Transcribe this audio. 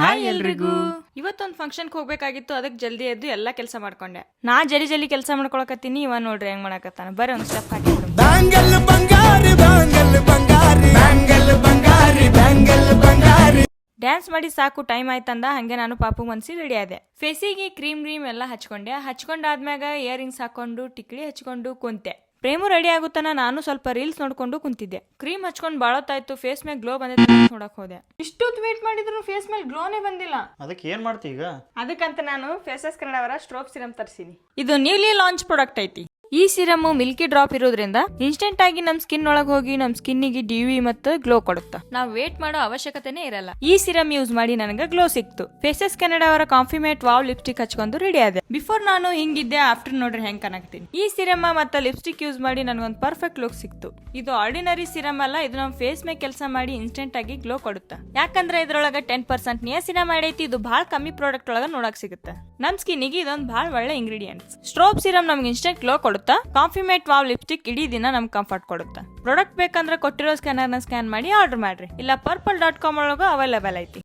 Hi ಎಲ್ರಿಗೂ. ಇವತ್ತೊಂದ್ function ಹೋಗ್ಬೇಕಾಗಿತ್ತು, ಅದಕ್ಕೆ ಜಲ್ದಿ ಎದ್ದು ಎಲ್ಲಾ ಕೆಲಸ ಮಾಡ್ಕೊಂಡೆ. ನಾ ಜಲ್ದಿ ಕೆಲಸ ಮಾಡ್ಕೊಳಕತ್ತೀನಿ, ಇವ ನೋಡ್ರಿ ಹೆಂಗ್ ಮಾಡಕತ್ತಾನ. ಬರ್ರಿ ಒಂದ್ ಸ್ಟೆಪ್ ಹಾಕಿ ಬ್ಯಾಂಗಲ್ ಬಂಗಾರಿ ಬ್ಯಾಂಗಲ್ ಬಂಗಾರಿ ಬ್ಯಾಂಗಲ್ ಬಂಗಾರಿ ಬ್ಯಾಂಗಲ್ ಬಂಗಾರಿ. ಡ್ಯಾನ್ಸ್ ಮಾಡಿ ಸಾಕು, ಟೈಮ್ ಆಯ್ತಂದ. ಹಂಗೆ ನಾನು ಪಾಪು ಮನ್ಸಿ ರೆಡಿ ಆದೆ. ಫೇಸಿಗೆ ಕ್ರೀಮ್ ಎಲ್ಲ ಹಚ್ಕೊಂಡಾದ್ಮ್ಯಾಗ ಇಯರಿಂಗ್ಸ್ ಹಾಕೊಂಡು ಟಿಕ್ಲಿ ಹಚ್ಕೊಂಡು ಕುಂತೆ. ಪ್ರೇಮು ರೆಡಿ ಆಗುತ್ತಾನ, ನಾನು ಸ್ವಲ್ಪ ರೀಲ್ಸ್ ನೋಡ್ಕೊಂಡು ಕುಂತಿದ್ದೆ. ಕ್ರೀಮ್ ಹಚ್ಕೊಂಡ್ ಬಾಳತ್ತಾಯ್ತು, ಫೇಸ್ ಮೇಲೆ ಗ್ಲೋ ಬಂದಿತ್ತು ನೋಡಕ್ ಹೋದೆ. ಇಷ್ಟೊತ್ತು ವೇಟ್ ಮಾಡಿದ್ರು ಫೇಸ್ ಮೇಲೆ ಗ್ಲೋನೇ ಬಂದಿಲ್ಲ. ಅದಕ್ಕೆ ಏನ್ ಮಾಡ್ತಿ ಈಗ? ಅದಕ್ಕಂತ ನಾನು ಫೇಸಸ್ ಕನ್ನಡ ಅವರ ಸ್ಟ್ರೋಪ್ ಸಿರಮ್ ತರಿಸಿನಿ. ಇದು ನ್ಯೂಲಿ ಲಾಂಚ್ ಪ್ರಾಡಕ್ಟ್ ಐತಿ. ಈ ಸಿರಮ್ ಮಿಲ್ಕಿ ಡ್ರಾಪ್ ಇರೋದ್ರಿಂದ ಇನ್ಸ್ಟೆಂಟ್ ಆಗಿ ನಮ್ ಸ್ಕಿನ್ ಒಳಗೆ ಹೋಗಿ ನಮ್ ಸ್ಕಿನ್ನಿಗೆ ಡಿವಿ ಮತ್ತು ಗ್ಲೋ ಕೊಡುತ್ತಾ. ನಾವ್ ವೇಟ್ ಮಾಡೋ ಅವಶ್ಯಕತೆನೇ ಇರಲ್ಲ. ಈ ಸಿರಮ್ ಯೂಸ್ ಮಾಡಿ ನನಗೆ ಗ್ಲೋ ಸಿಕ್ತು. ಫೇಸಸ್ ಕನ್ನಡ ಅವರ ಕಾಂಫಿಮೇಟ್ ವಾವ್ ಲಿಪ್ಸ್ಟಿಕ್ ಹಚ್ಕೊಂಡು ರೆಡಿ ಆದೆ. ಬಿಫೋರ್ ನಾನು ಹಿಂಗಿದ್ದೆ, ಆಫ್ಟರ್ ನೋಡ್ರಿ ಹೆಂಗ್ ಕಾಣಕ್ತೀನಿ. ಈ ಸಿರಮ್ ಮತ್ತೆ ಲಿಪ್ಸ್ಟಿಕ್ ಯೂಸ್ ಮಾಡಿ ನನಗೊಂದು ಪರ್ಫೆಕ್ಟ್ ಲುಕ್ ಸಿಕ್ತು. ಇದು ಆರ್ಡಿನರಿ ಸಿರಮ್ ಅಲ್ಲ, ಇದು ನಮ್ ಫೇಸ್ ಮೇಲೆ ಕೆಲಸ ಮಾಡಿ ಇನ್ಸ್ಟೆಂಟ್ ಆಗಿ ಗ್ಲೋ ಕೊಡುತ್ತಾ. ಯಾಕಂದ್ರೆ ಇದ್ರೊಳಗ 10% ನಿಯಾಸಿನಮೈಡ್ ಐತಿ. ಇದು ಬಹಳ ಕಮ್ಮಿ ಪ್ರಾಡಕ್ಟ್ ಒಳಗ ನೋಡಕ್ ಸಿಗುತ್ತೆ. ನಮ್ ಸ್ಕಿನ್ನಿಗೆ ಇದೊಂದು ಬಹಳ ಒಳ್ಳೆ ಇಂಗ್ರೀಡಿಯೆಂಟ್ಸ್. ಸ್ಟ್ರೋಪ್ ಸಿರಮ್ ನಮ್ಗೆ ಇನ್ಸ್ಟೆಂಟ್ ಗ್ಲೋ ಕೊಡುತ್ತಾ. ಕಾಂಫಿಮೇಟ್ ವಾವ್ ಲಿಪ್ಸ್ಟಿಕ್ ಇಡೀ ದಿನ ನಮ್ಗೆ ಕಂಫರ್ಟ್ ಕೊಡುತ್ತಾ. ಪ್ರಾಡಕ್ಟ್ ಬೇಕಂದ್ರೆ ಕೊಟ್ಟಿರೋ ಸ್ಕ್ಯಾನರ್ನ ಸ್ಕ್ಯಾನ್ ಮಾಡಿ ಆರ್ಡರ್ ಮಾಡ್ರಿ. ಇಲ್ಲ purple.com ಒಳಗ ಅವೈಲೇಬಲ್ ಐತಿ.